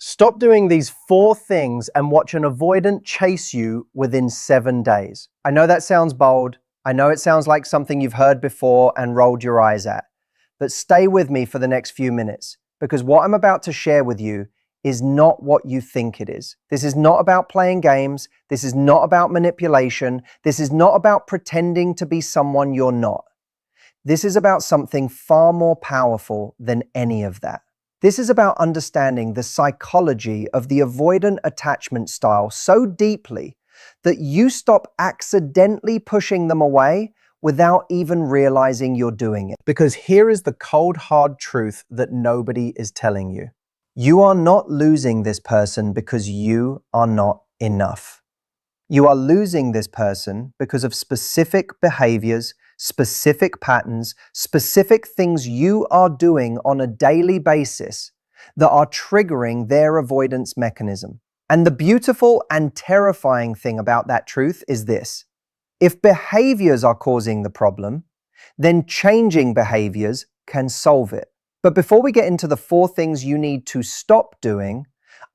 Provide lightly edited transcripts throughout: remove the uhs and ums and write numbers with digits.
Stop doing these 4 things and watch an avoidant chase you within 7 days. I know that sounds bold. I know it sounds like something you've heard before and rolled your eyes at. But stay with me for the next few minutes, because what I'm about to share with you is not what you think it is. This is not about playing games. This is not about manipulation. This is not about pretending to be someone you're not. This is about something far more powerful than any of that. This is about understanding the psychology of the avoidant attachment style so deeply that you stop accidentally pushing them away without even realizing you're doing it. Because here is the cold, hard truth that nobody is telling you. You are not losing this person because you are not enough. You are losing this person because of specific behaviors, specific patterns, specific things you are doing on a daily basis that are triggering their avoidance mechanism. And the beautiful and terrifying thing about that truth is this: if behaviors are causing the problem, then changing behaviors can solve it. But before we get into the 4 things you need to stop doing,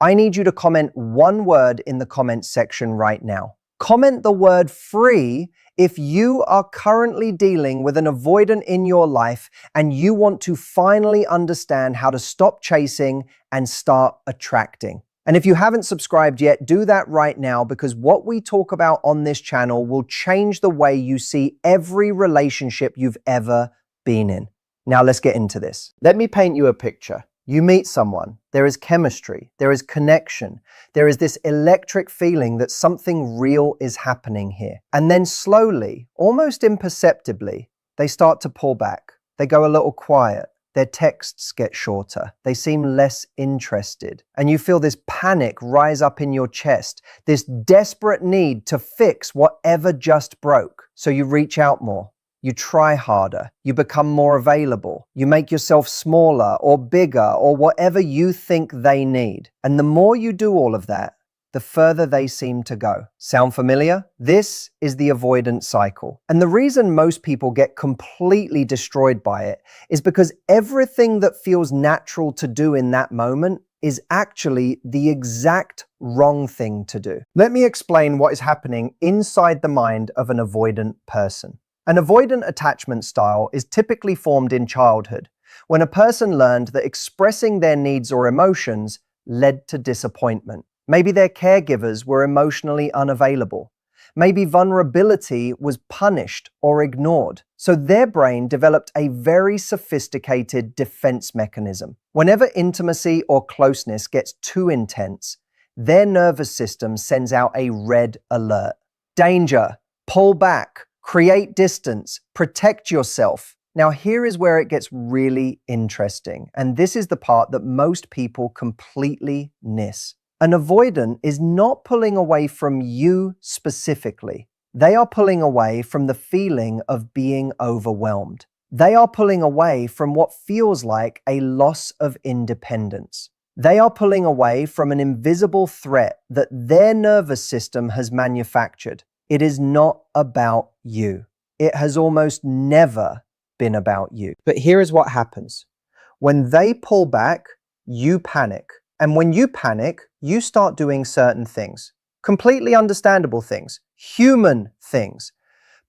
I need you to comment one word in the comments section right now. Comment the word free if you are currently dealing with an avoidant in your life and you want to finally understand how to stop chasing and start attracting. And if you haven't subscribed yet, do that right now, because what we talk about on this channel will change the way you see every relationship you've ever been in. Now let's get into this. Let me paint you a picture. You meet someone, there is chemistry, there is connection, there is this electric feeling that something real is happening here. And then slowly, almost imperceptibly, they start to pull back. They go a little quiet. Their texts get shorter. They seem less interested. And you feel this panic rise up in your chest, this desperate need to fix whatever just broke. So you reach out more. You try harder, you become more available, you make yourself smaller or bigger or whatever you think they need. And the more you do all of that, the further they seem to go. Sound familiar? This is the avoidance cycle. And the reason most people get completely destroyed by it is because everything that feels natural to do in that moment is actually the exact wrong thing to do. Let me explain what is happening inside the mind of an avoidant person. An avoidant attachment style is typically formed in childhood, when a person learned that expressing their needs or emotions led to disappointment. Maybe their caregivers were emotionally unavailable. Maybe vulnerability was punished or ignored. So their brain developed a very sophisticated defense mechanism. Whenever intimacy or closeness gets too intense, their nervous system sends out a red alert. Danger, pull back, create distance, protect yourself. Now here is where it gets really interesting, and this is the part that most people completely miss. An avoidant is not pulling away from you specifically. They are pulling away from the feeling of being overwhelmed. They are pulling away from what feels like a loss of independence. They are pulling away from an invisible threat that their nervous system has manufactured. It is not about you. It has almost never been about you. But here is what happens. When they pull back, you panic. And when you panic, you start doing certain things. Completely understandable things. Human things.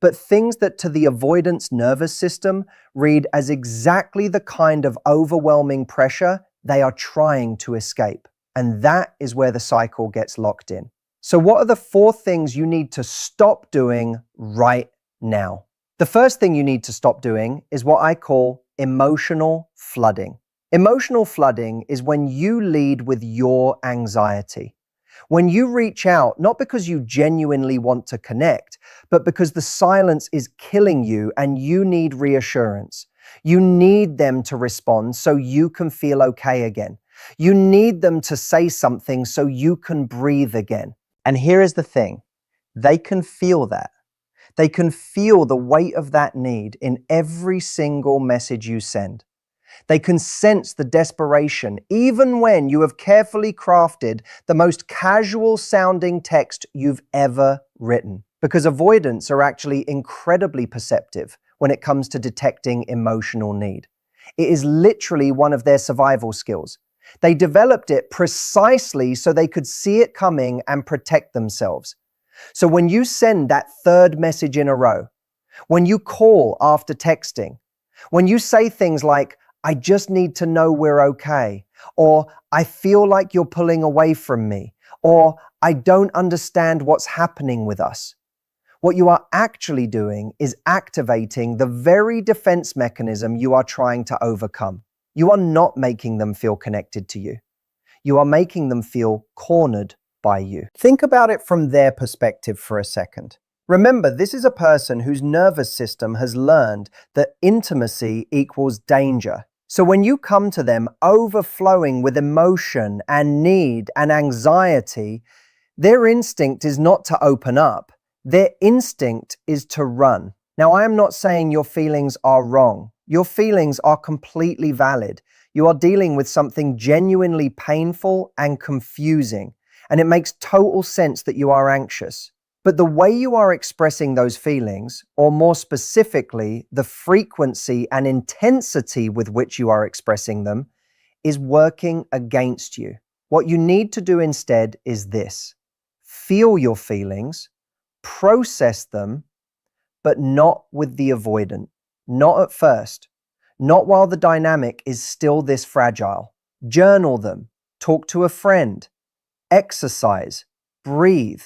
But things that to the avoidance nervous system read as exactly the kind of overwhelming pressure they are trying to escape. And that is where the cycle gets locked in. So what are the 4 things you need to stop doing right now? The first thing you need to stop doing is what I call emotional flooding. Emotional flooding is when you lead with your anxiety. When you reach out, not because you genuinely want to connect, but because the silence is killing you and you need reassurance. You need them to respond so you can feel okay again. You need them to say something so you can breathe again. And here is the thing, they can feel that. They can feel the weight of that need in every single message you send. They can sense the desperation, even when you have carefully crafted the most casual sounding text you've ever written. Because avoidants are actually incredibly perceptive when it comes to detecting emotional need. It is literally one of their survival skills. They developed it precisely so they could see it coming and protect themselves. So when you send that third message in a row, when you call after texting, when you say things like, "I just need to know we're okay," or "I feel like you're pulling away from me," or "I don't understand what's happening with us," what you are actually doing is activating the very defense mechanism you are trying to overcome. You are not making them feel connected to you. You are making them feel cornered by you. Think about it from their perspective for a second. Remember, this is a person whose nervous system has learned that intimacy equals danger. So when you come to them overflowing with emotion and need and anxiety, their instinct is not to open up. Their instinct is to run. Now, I am not saying your feelings are wrong. Your feelings are completely valid. You are dealing with something genuinely painful and confusing, and it makes total sense that you are anxious. But the way you are expressing those feelings, or more specifically, the frequency and intensity with which you are expressing them, is working against you. What you need to do instead is this: feel your feelings, process them, but not with the avoidant. Not at first. Not while the dynamic is still this fragile. Journal them. Talk to a friend. Exercise. Breathe.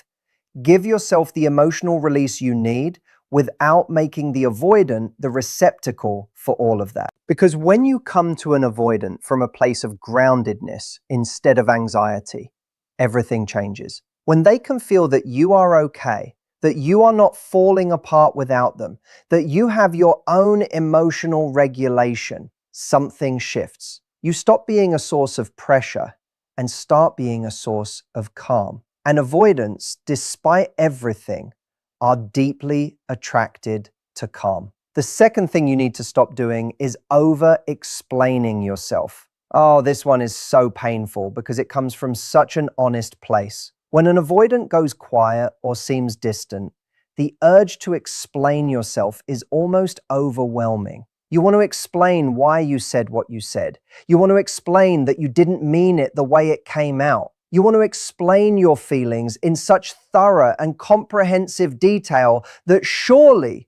Give yourself the emotional release you need without making the avoidant the receptacle for all of that. Because when you come to an avoidant from a place of groundedness instead of anxiety, everything changes. When they can feel that you are okay, that you are not falling apart without them, that you have your own emotional regulation, something shifts. You stop being a source of pressure and start being a source of calm. And avoidants, despite everything, are deeply attracted to calm. The second thing you need to stop doing is over-explaining yourself. Oh, this one is so painful because it comes from such an honest place. When an avoidant goes quiet or seems distant, the urge to explain yourself is almost overwhelming. You want to explain why you said what you said. You want to explain that you didn't mean it the way it came out. You want to explain your feelings in such thorough and comprehensive detail that surely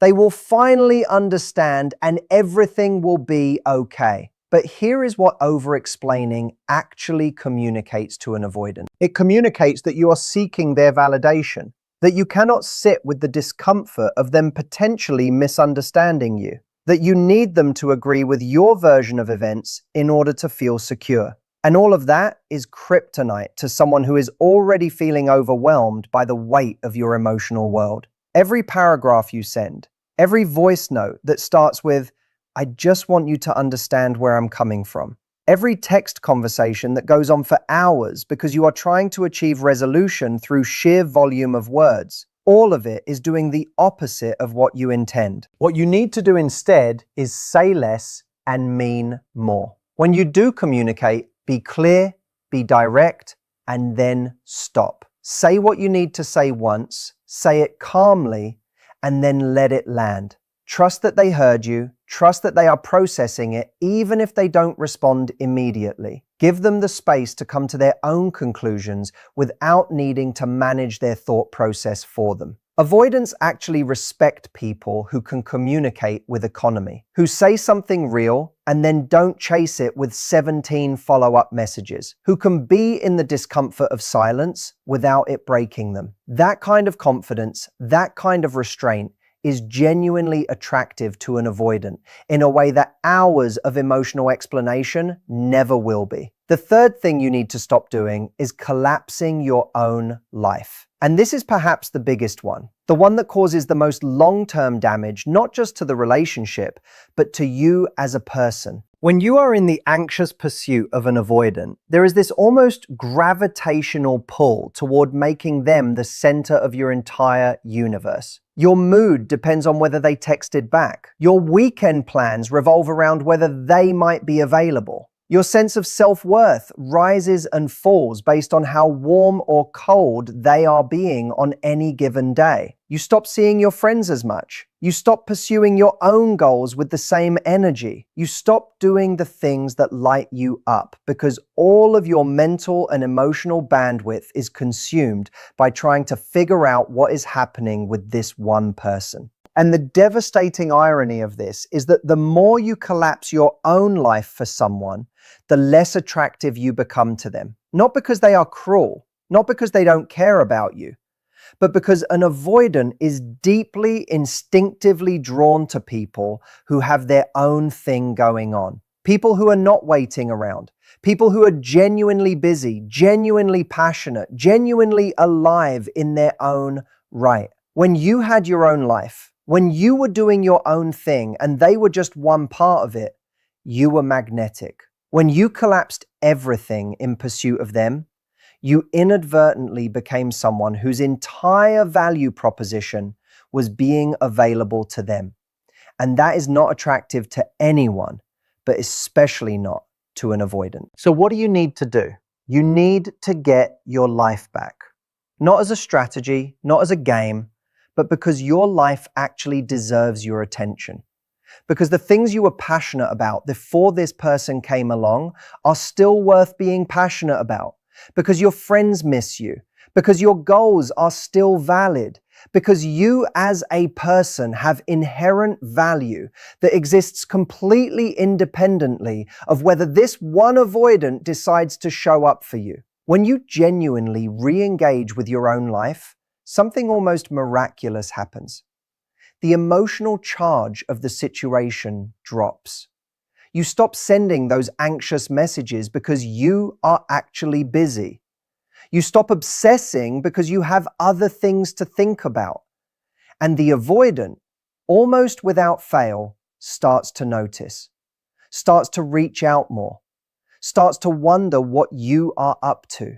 they will finally understand and everything will be okay. But here is what over-explaining actually communicates to an avoidant. It communicates that you are seeking their validation, that you cannot sit with the discomfort of them potentially misunderstanding you, that you need them to agree with your version of events in order to feel secure. And all of that is kryptonite to someone who is already feeling overwhelmed by the weight of your emotional world. Every paragraph you send, every voice note that starts with, "I just want you to understand where I'm coming from," every text conversation that goes on for hours because you are trying to achieve resolution through sheer volume of words, all of it is doing the opposite of what you intend. What you need to do instead is say less and mean more. When you do communicate, be clear, be direct, and then stop. Say what you need to say once, say it calmly, and then let it land. Trust that they heard you, trust that they are processing it, even if they don't respond immediately. Give them the space to come to their own conclusions without needing to manage their thought process for them. Avoidants actually respect people who can communicate with economy, who say something real and then don't chase it with 17 follow-up messages, who can be in the discomfort of silence without it breaking them. That kind of confidence, that kind of restraint is genuinely attractive to an avoidant in a way that hours of emotional explanation never will be. The third thing you need to stop doing is collapsing your own life. And this is perhaps the biggest one, the one that causes the most long-term damage, not just to the relationship, but to you as a person. When you are in the anxious pursuit of an avoidant, there is this almost gravitational pull toward making them the center of your entire universe. Your mood depends on whether they texted back. Your weekend plans revolve around whether they might be available. Your sense of self-worth rises and falls based on how warm or cold they are being on any given day. You stop seeing your friends as much. You stop pursuing your own goals with the same energy. You stop doing the things that light you up because all of your mental and emotional bandwidth is consumed by trying to figure out what is happening with this one person. And the devastating irony of this is that the more you collapse your own life for someone, the less attractive you become to them. Not because they are cruel, not because they don't care about you, but because an avoidant is deeply, instinctively drawn to people who have their own thing going on. People who are not waiting around. People who are genuinely busy, genuinely passionate, genuinely alive in their own right. When you had your own life, when you were doing your own thing and they were just one part of it, you were magnetic. When you collapsed everything in pursuit of them, you inadvertently became someone whose entire value proposition was being available to them. And that is not attractive to anyone, but especially not to an avoidant. So what do you need to do? You need to get your life back. Not as a strategy, not as a game, but because your life actually deserves your attention. Because the things you were passionate about before this person came along are still worth being passionate about. Because your friends miss you, because your goals are still valid, because you as a person have inherent value that exists completely independently of whether this one avoidant decides to show up for you. When you genuinely re-engage with your own life, something almost miraculous happens. The emotional charge of the situation drops. You stop sending those anxious messages because you are actually busy. You stop obsessing because you have other things to think about. And the avoidant, almost without fail, starts to notice, starts to reach out more, starts to wonder what you are up to.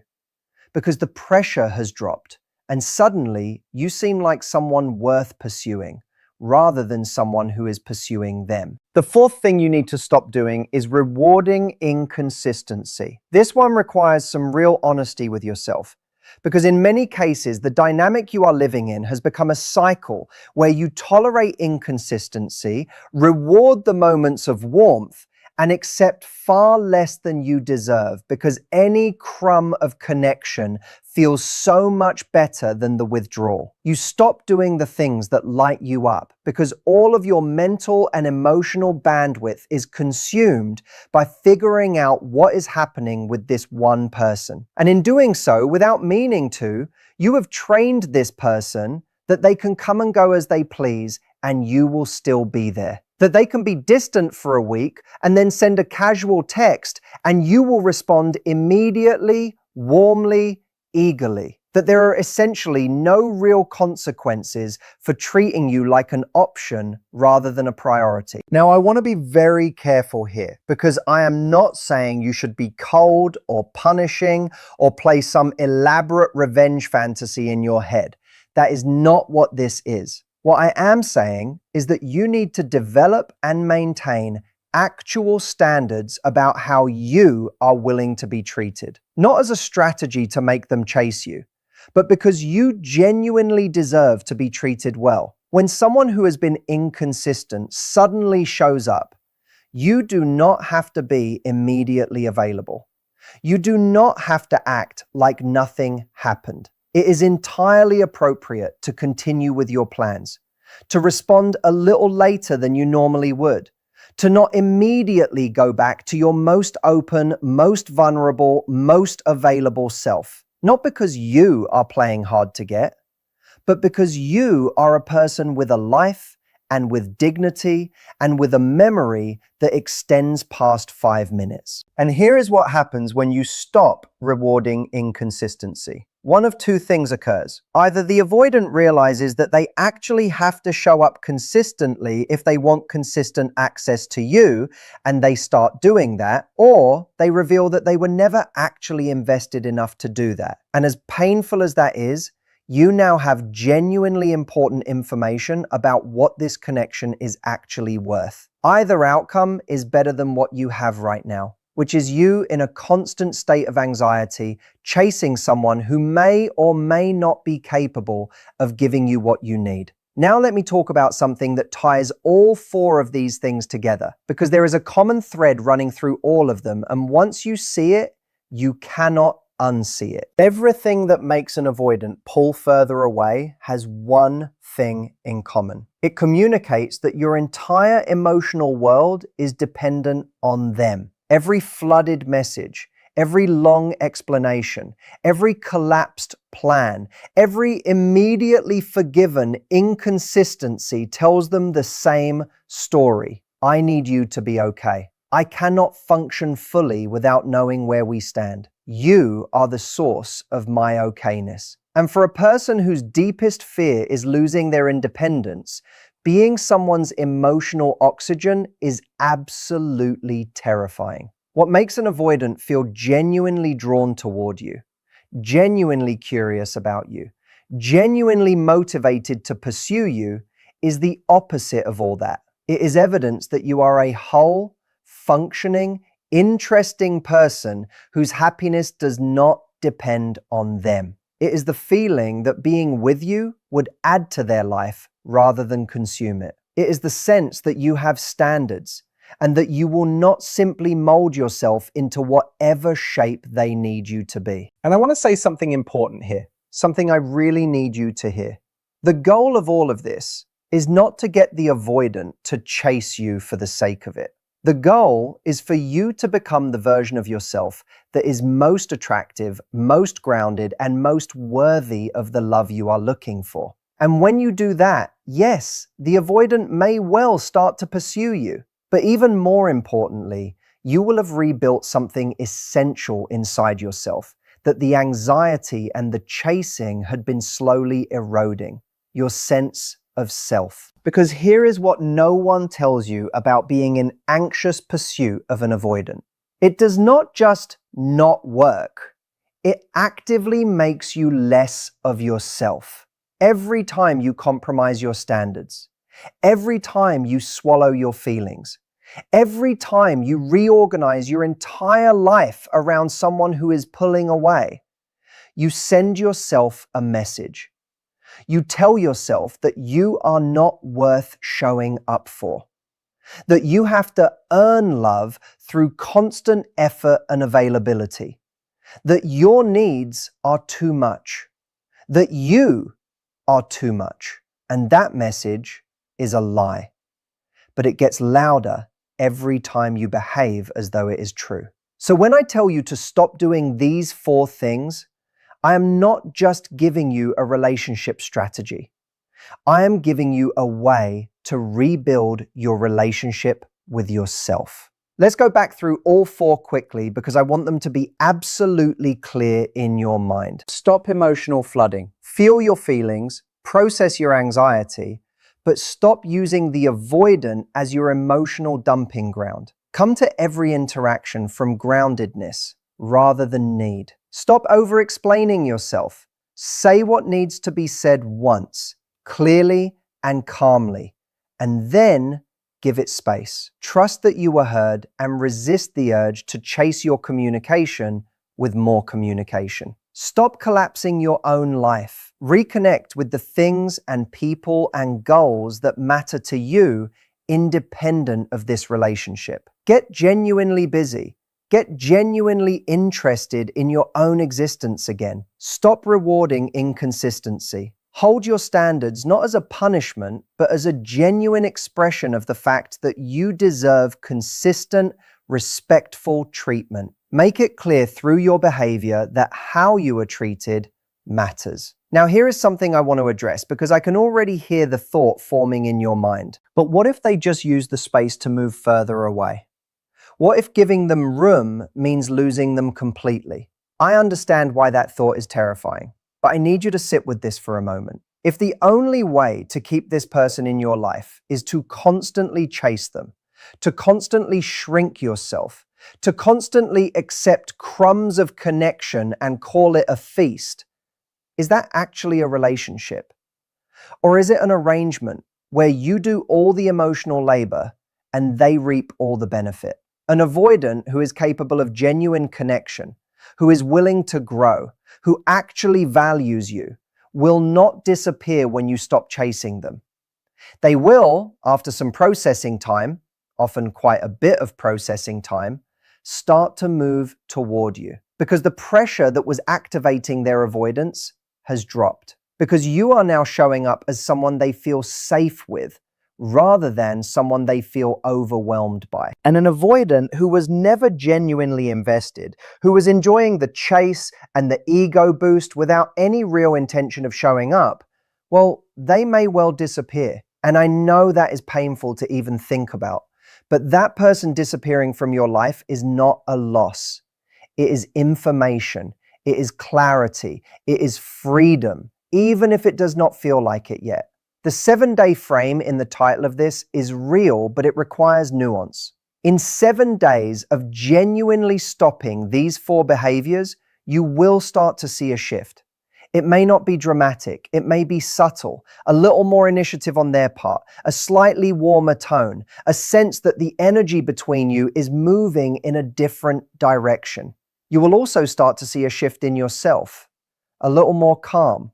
Because the pressure has dropped and suddenly you seem like someone worth pursuing, rather than someone who is pursuing them. The fourth thing you need to stop doing is rewarding inconsistency. This one requires some real honesty with yourself, because in many cases, the dynamic you are living in has become a cycle where you tolerate inconsistency, reward the moments of warmth, and accept far less than you deserve because any crumb of connection feels so much better than the withdrawal. You stop doing the things that light you up because all of your mental and emotional bandwidth is consumed by figuring out what is happening with this one person. And in doing so, without meaning to, you have trained this person that they can come and go as they please and you will still be there. That they can be distant for a week and then send a casual text and you will respond immediately, warmly, eagerly. That there are essentially no real consequences for treating you like an option rather than a priority. Now, I want to be very careful here because I am not saying you should be cold or punishing or play some elaborate revenge fantasy in your head. That is not what this is. What I am saying is that you need to develop and maintain actual standards about how you are willing to be treated. Not as a strategy to make them chase you, but because you genuinely deserve to be treated well. When someone who has been inconsistent suddenly shows up, you do not have to be immediately available. You do not have to act like nothing happened. It is entirely appropriate to continue with your plans, to respond a little later than you normally would, to not immediately go back to your most open, most vulnerable, most available self. Not because you are playing hard to get, but because you are a person with a life and with dignity and with a memory that extends past 5 minutes. And here is what happens when you stop rewarding inconsistency. One of two things occurs. Either the avoidant realizes that they actually have to show up consistently if they want consistent access to you, and they start doing that, or they reveal that they were never actually invested enough to do that. And as painful as that is, you now have genuinely important information about what this connection is actually worth. Either outcome is better than what you have right now, which is you in a constant state of anxiety, chasing someone who may or may not be capable of giving you what you need. Now let me talk about something that ties all four of these things together, because there is a common thread running through all of them, and once you see it, you cannot unsee it. Everything that makes an avoidant pull further away has one thing in common. It communicates that your entire emotional world is dependent on them. Every flooded message, every long explanation, every collapsed plan, every immediately forgiven inconsistency tells them the same story. I need you to be okay. I cannot function fully without knowing where we stand. You are the source of my okayness. And for a person whose deepest fear is losing their independence, being someone's emotional oxygen is absolutely terrifying. What makes an avoidant feel genuinely drawn toward you, genuinely curious about you, genuinely motivated to pursue you is the opposite of all that. It is evidence that you are a whole, functioning, interesting person whose happiness does not depend on them. It is the feeling that being with you would add to their life rather than consume it. It is the sense that you have standards and that you will not simply mold yourself into whatever shape they need you to be. And I want to say something important here, something I really need you to hear. The goal of all of this is not to get the avoidant to chase you for the sake of it. The goal is for you to become the version of yourself that is most attractive, most grounded, and most worthy of the love you are looking for. And when you do that, yes, the avoidant may well start to pursue you. But even more importantly, you will have rebuilt something essential inside yourself that the anxiety and the chasing had been slowly eroding: your sense of self. Because here is what no one tells you about being in anxious pursuit of an avoidant. It does not just not work, it actively makes you less of yourself. Every time you compromise your standards, every time you swallow your feelings, every time you reorganize your entire life around someone who is pulling away, you send yourself a message. You tell yourself that you are not worth showing up for, that you have to earn love through constant effort and availability, that your needs are too much, that you are too much. And that message is a lie. But it gets louder every time you behave as though it is true. So when I tell you to stop doing these four things, I am not just giving you a relationship strategy. I am giving you a way to rebuild your relationship with yourself. Let's go back through all four quickly because I want them to be absolutely clear in your mind. Stop emotional flooding. Feel your feelings, process your anxiety, but stop using the avoidant as your emotional dumping ground. Come to every interaction from groundedness rather than need. Stop over-explaining yourself. Say what needs to be said once, clearly and calmly, and then give it space. Trust that you were heard and resist the urge to chase your communication with more communication. Stop collapsing your own life. Reconnect with the things and people and goals that matter to you independent of this relationship. Get genuinely busy. Get genuinely interested in your own existence again. Stop rewarding inconsistency. Hold your standards not as a punishment, but as a genuine expression of the fact that you deserve consistent, respectful treatment. Make it clear through your behavior that how you are treated matters. Now, here is something I want to address because I can already hear the thought forming in your mind. But what if they just use the space to move further away? What if giving them room means losing them completely? I understand why that thought is terrifying, but I need you to sit with this for a moment. If the only way to keep this person in your life is to constantly chase them, to constantly shrink yourself, to constantly accept crumbs of connection and call it a feast, is that actually a relationship? Or is it an arrangement where you do all the emotional labor and they reap all the benefit? An avoidant who is capable of genuine connection, who is willing to grow, who actually values you, will not disappear when you stop chasing them. They will, after some processing time, often quite a bit of processing time, start to move toward you because the pressure that was activating their avoidance has dropped. Because you are now showing up as someone they feel safe with rather than someone they feel overwhelmed by. And an avoidant who was never genuinely invested, who was enjoying the chase and the ego boost without any real intention of showing up, well, they may well disappear. And I know that is painful to even think about. But that person disappearing from your life is not a loss. It is information. It is clarity. It is freedom, even if it does not feel like it yet. The 7-day frame in the title of this is real, but it requires nuance. In 7 days of genuinely stopping these 4 behaviors, you will start to see a shift. It may not be dramatic. It may be subtle, a little more initiative on their part, a slightly warmer tone, a sense that the energy between you is moving in a different direction. You will also start to see a shift in yourself, a little more calm,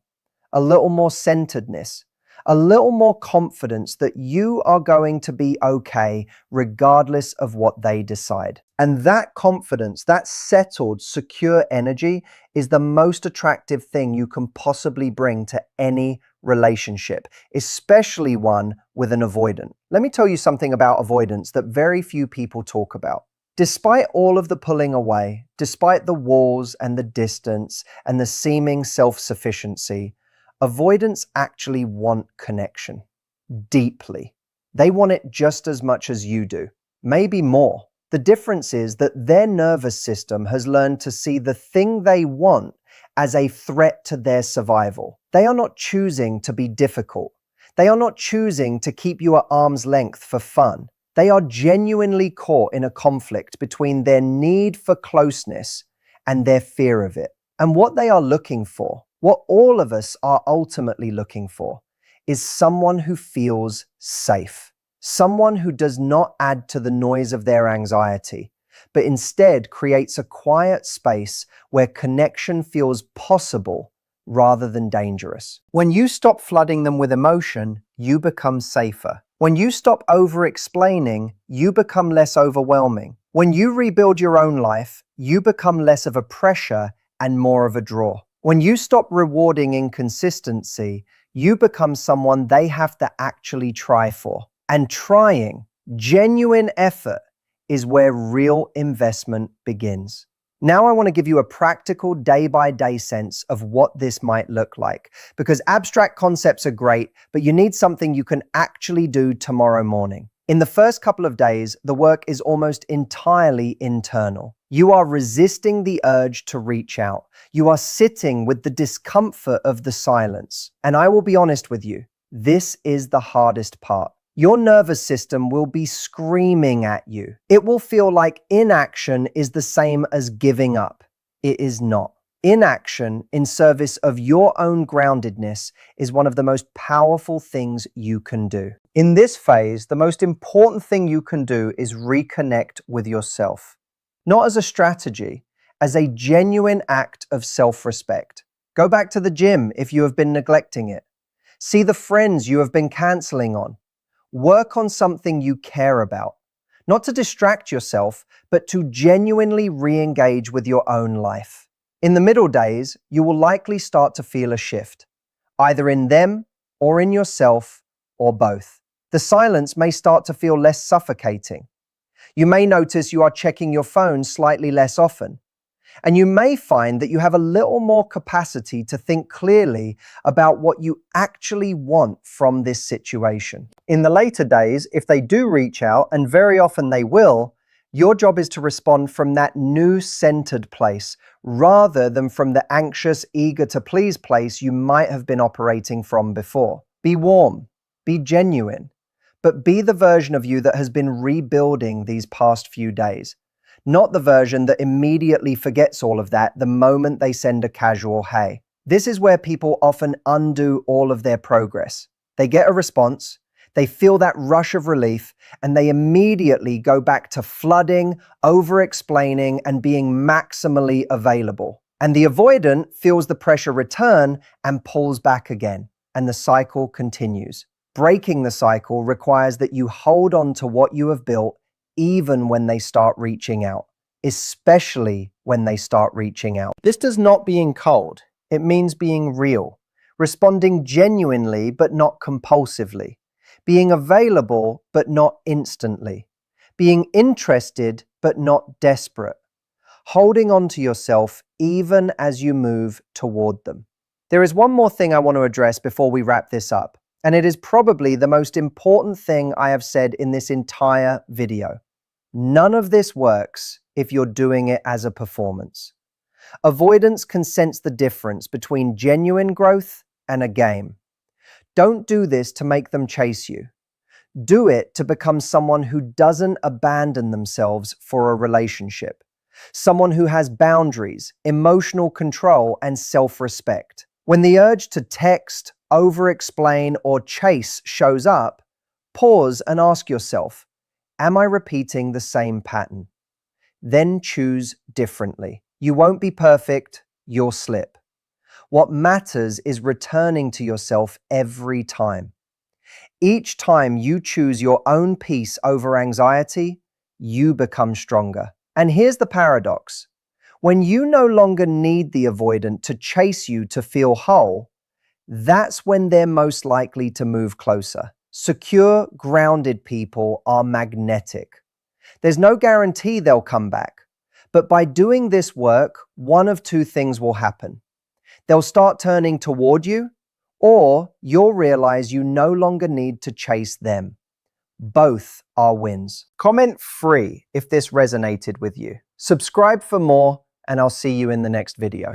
a little more centeredness, a little more confidence that you are going to be okay regardless of what they decide. And that confidence, that settled, secure energy is the most attractive thing you can possibly bring to any relationship, especially one with an avoidant. Let me tell you something about avoidance that very few people talk about. Despite all of the pulling away, despite the walls and the distance and the seeming self-sufficiency, avoidants actually want connection deeply. They want it just as much as you do, maybe more. The difference is that their nervous system has learned to see the thing they want as a threat to their survival. They are not choosing to be difficult. They are not choosing to keep you at arm's length for fun. They are genuinely caught in a conflict between their need for closeness and their fear of it. And what they are looking for, what all of us are ultimately looking for, is someone who feels safe. Someone who does not add to the noise of their anxiety, but instead creates a quiet space where connection feels possible rather than dangerous. When you stop flooding them with emotion, you become safer. When you stop over-explaining, you become less overwhelming. When you rebuild your own life, you become less of a pressure and more of a draw. When you stop rewarding inconsistency, you become someone they have to actually try for. And trying, genuine effort, is where real investment begins. Now I want to give you a practical day-by-day sense of what this might look like, because abstract concepts are great, but you need something you can actually do tomorrow morning. In the first couple of days, the work is almost entirely internal. You are resisting the urge to reach out. You are sitting with the discomfort of the silence. And I will be honest with you, this is the hardest part. Your nervous system will be screaming at you. It will feel like inaction is the same as giving up. It is not. Inaction in service of your own groundedness is one of the most powerful things you can do. In this phase, the most important thing you can do is reconnect with yourself. Not as a strategy, as a genuine act of self-respect. Go back to the gym if you have been neglecting it. See the friends you have been canceling on. Work on something you care about, not to distract yourself, but to genuinely re-engage with your own life. In the middle days, you will likely start to feel a shift, either in them or in yourself or both. The silence may start to feel less suffocating. You may notice you are checking your phone slightly less often. And you may find that you have a little more capacity to think clearly about what you actually want from this situation. In the later days, if they do reach out, and very often they will, your job is to respond from that new centered place, rather than from the anxious, eager to please place you might have been operating from before. Be warm, be genuine, but be the version of you that has been rebuilding these past few days. Not the version that immediately forgets all of that the moment they send a casual hey. This is where people often undo all of their progress. They get a response, they feel that rush of relief, and they immediately go back to flooding, over-explaining, and being maximally available. And the avoidant feels the pressure return and pulls back again, and the cycle continues. Breaking the cycle requires that you hold on to what you have built even when they start reaching out, especially when they start reaching out. This does not being cold. It means being real, responding genuinely but not compulsively, being available but not instantly, being interested but not desperate, holding on to yourself even as you move toward them. There is one more thing I want to address before we wrap this up, and it is probably the most important thing I have said in this entire video. None of this works if you're doing it as a performance. Avoidance can sense the difference between genuine growth and a game. Don't do this to make them chase you. Do it to become someone who doesn't abandon themselves for a relationship. Someone who has boundaries, emotional control, and self-respect. When the urge to text, over-explain, or chase shows up, pause and ask yourself, am I repeating the same pattern? Then choose differently. You won't be perfect, you'll slip. What matters is returning to yourself every time. Each time you choose your own peace over anxiety, you become stronger. And here's the paradox. When you no longer need the avoidant to chase you to feel whole, that's when they're most likely to move closer. Secure, grounded people are magnetic. There's no guarantee they'll come back, but by doing this work, one of two things will happen. They'll start turning toward you, or you'll realize you no longer need to chase them. Both are wins. Comment free if this resonated with you. Subscribe for more, and I'll see you in the next video.